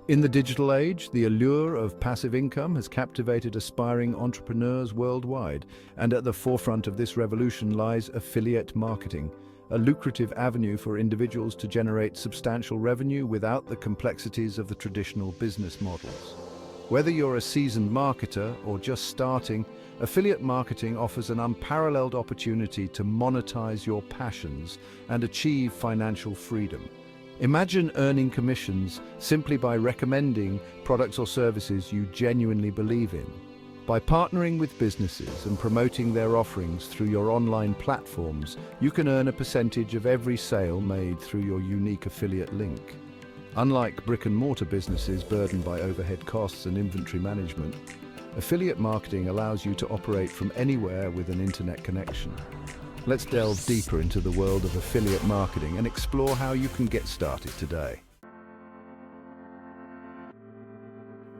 In the digital age, the allure of passive income has captivated aspiring entrepreneurs worldwide, and at the forefront of this revolution lies affiliate marketing, a lucrative avenue for individuals to generate substantial revenue without the complexities of the traditional business models. Whether you're a seasoned marketer or just starting, affiliate marketing offers an unparalleled opportunity to monetize your passions and achieve financial freedom. Imagine earning commissions simply by recommending products or services you genuinely believe in. By partnering with businesses and promoting their offerings through your online platforms, you can earn a percentage of every sale made through your unique affiliate link. Unlike brick-and-mortar businesses burdened by overhead costs and inventory management, affiliate marketing allows you to operate from anywhere with an internet connection. Let's delve deeper into the world of affiliate marketing and explore how you can get started today.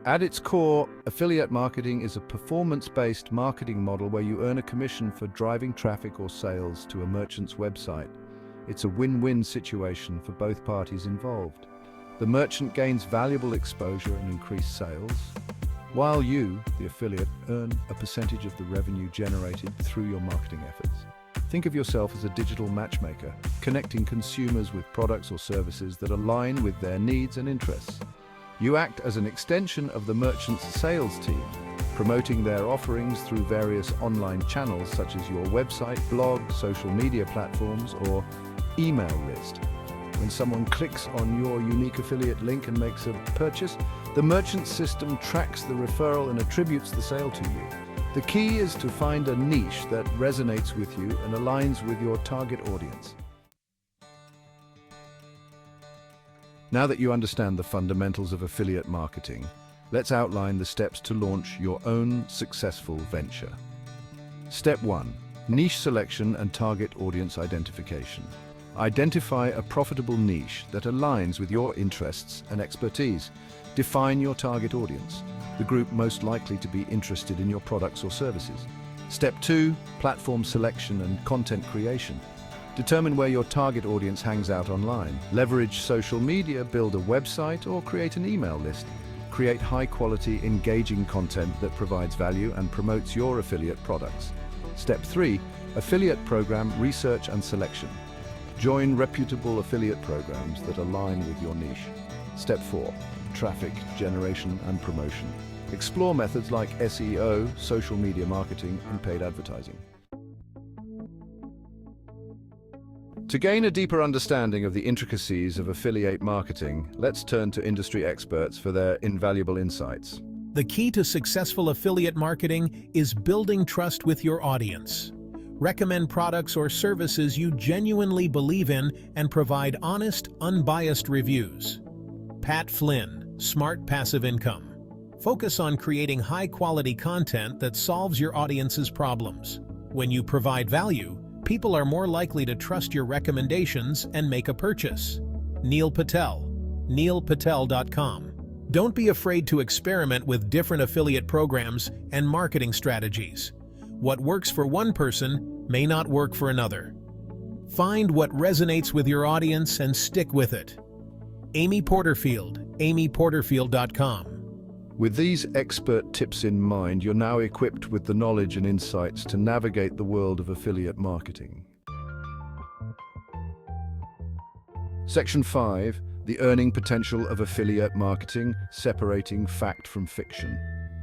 At its core, affiliate marketing is a performance-based marketing model where you earn a commission for driving traffic or sales to a merchant's website. It's a win-win situation for both parties involved. The merchant gains valuable exposure and increased sales, while you, the affiliate, earn a percentage of the revenue generated through your marketing efforts. Think of yourself as a digital matchmaker, connecting consumers with products or services that align with their needs and interests. You act as an extension of the merchant's sales team, promoting their offerings through various online channels such as your website, blog, social media platforms, or email list. When someone clicks on your unique affiliate link and makes a purchase, the merchant system tracks the referral and attributes the sale to you. The key is to find a niche that resonates with you and aligns with your target audience. Now that you understand the fundamentals of affiliate marketing, let's outline the steps to launch your own successful venture. Step 1. Niche selection and target audience identification. Identify a profitable niche that aligns with your interests and expertise. Define your target audience, the group most likely to be interested in your products or services. Step 2. Platform selection and content creation. Determine where your target audience hangs out online. Leverage social media, build a website, or create an email list. Create high-quality, engaging content that provides value and promotes your affiliate products. Step 3. Affiliate program research and selection. Join reputable affiliate programs that align with your niche. Step 4. Traffic generation and promotion. Explore methods like SEO, social media marketing, and paid advertising. To gain a deeper understanding of the intricacies of affiliate marketing, let's turn to industry experts for their invaluable insights. The key to successful affiliate marketing is building trust with your audience. Recommend products or services you genuinely believe in and provide honest, unbiased reviews. Pat Flynn, Smart Passive Income. Focus on creating high-quality content that solves your audience's problems. When you provide value, people are more likely to trust your recommendations and make a purchase. Neil Patel, neilpatel.com. Don't be afraid to experiment with different affiliate programs and marketing strategies. What works for one person may not work for another. Find what resonates with your audience and stick with it. Amy Porterfield, amyporterfield.com. With these expert tips in mind, you're now equipped with the knowledge and insights to navigate the world of affiliate marketing. Section 5. The earning potential of affiliate marketing, separating fact from fiction.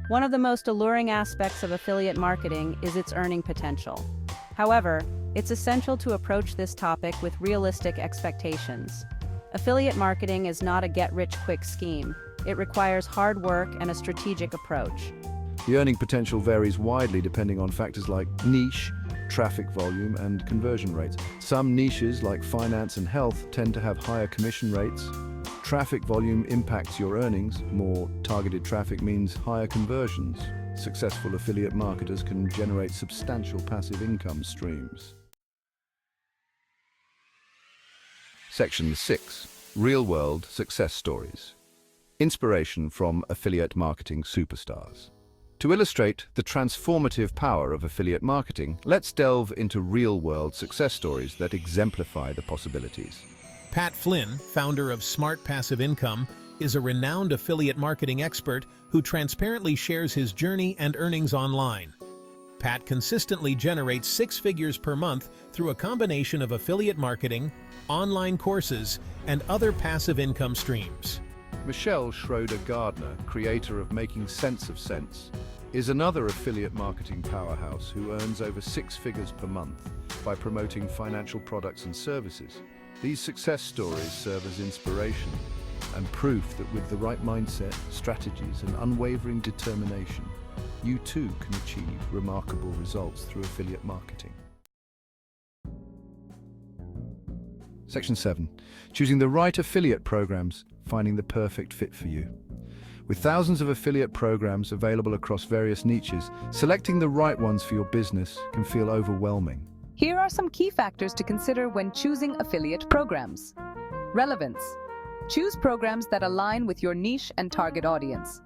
One of the most alluring aspects of affiliate marketing is its earning potential. However, it's essential to approach this topic with realistic expectations. Affiliate marketing is not a get-rich-quick scheme. It requires hard work and a strategic approach. The earning potential varies widely depending on factors like niche, traffic volume, and conversion rates. Some niches, like finance and health, tend to have higher commission rates. Traffic volume impacts your earnings. More targeted traffic means higher conversions. Successful affiliate marketers can generate substantial passive income streams. Section 6. Real-world success stories. Inspiration from affiliate marketing superstars. To illustrate the transformative power of affiliate marketing, let's delve into real-world success stories that exemplify the possibilities. Pat Flynn, founder of Smart Passive Income, is a renowned affiliate marketing expert who transparently shares his journey and earnings online. Pat consistently generates 6 figures per month through a combination of affiliate marketing, online courses, and other passive income streams. Michelle Schroeder-Gardner, creator of Making Sense of Sense, is another affiliate marketing powerhouse who earns over 6 figures per month by promoting financial products and services. These success stories serve as inspiration and proof that with the right mindset, strategies, and unwavering determination, you too can achieve remarkable results through affiliate marketing. Section 7. Choosing the right affiliate programs, finding the perfect fit for you. With thousands of affiliate programs available across various niches, selecting the right ones for your business can feel overwhelming. Here are some key factors to consider when choosing affiliate programs. Relevance. Choose programs that align with your niche and target audience.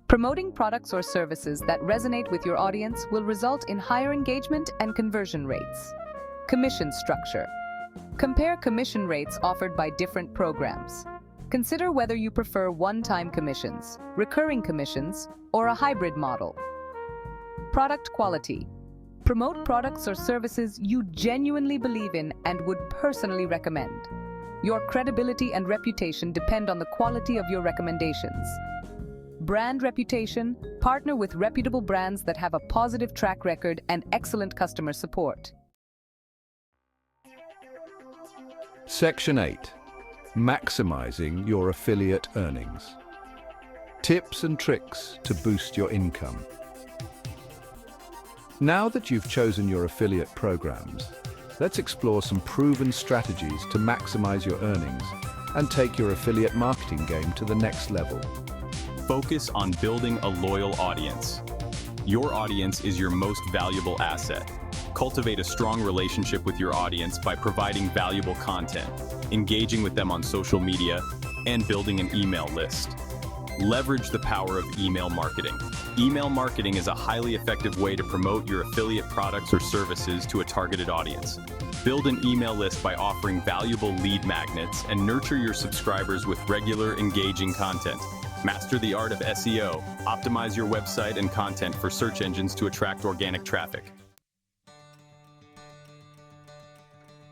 Promoting products or services that resonate with your audience will result in higher engagement and conversion rates. Commission structure. Compare commission rates offered by different programs. Consider whether you prefer one-time commissions, recurring commissions, or a hybrid model. Product quality. Promote products or services you genuinely believe in and would personally recommend. Your credibility and reputation depend on the quality of your recommendations. Brand reputation. Partner with reputable brands that have a positive track record and excellent customer support. Section 8. Maximizing your affiliate earnings. Tips and tricks to boost your income. Now that you've chosen your affiliate programs, let's explore some proven strategies to maximize your earnings and take your affiliate marketing game to the next level. Focus on building a loyal audience. Your audience is your most valuable asset. Cultivate a strong relationship with your audience by providing valuable content, engaging with them on social media, and building an email list. Leverage the power of email marketing. Email marketing is a highly effective way to promote your affiliate products or services to a targeted audience. Build an email list by offering valuable lead magnets and nurture your subscribers with regular, engaging content. Master the art of SEO. Optimize your website and content for search engines to attract organic traffic.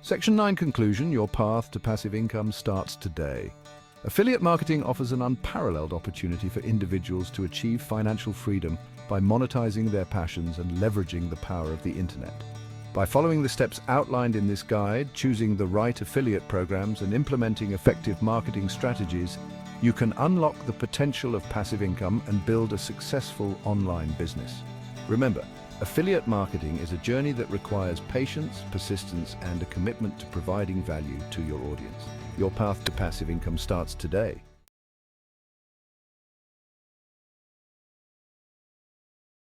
Section 9 conclusion. Your path to passive income starts today. Affiliate marketing offers an unparalleled opportunity for individuals to achieve financial freedom by monetizing their passions and leveraging the power of the internet. By following the steps outlined in this guide, choosing the right affiliate programs, and implementing effective marketing strategies, you can unlock the potential of passive income and build a successful online business. Remember, affiliate marketing is a journey that requires patience, persistence, and a commitment to providing value to your audience. Your path to passive income starts today.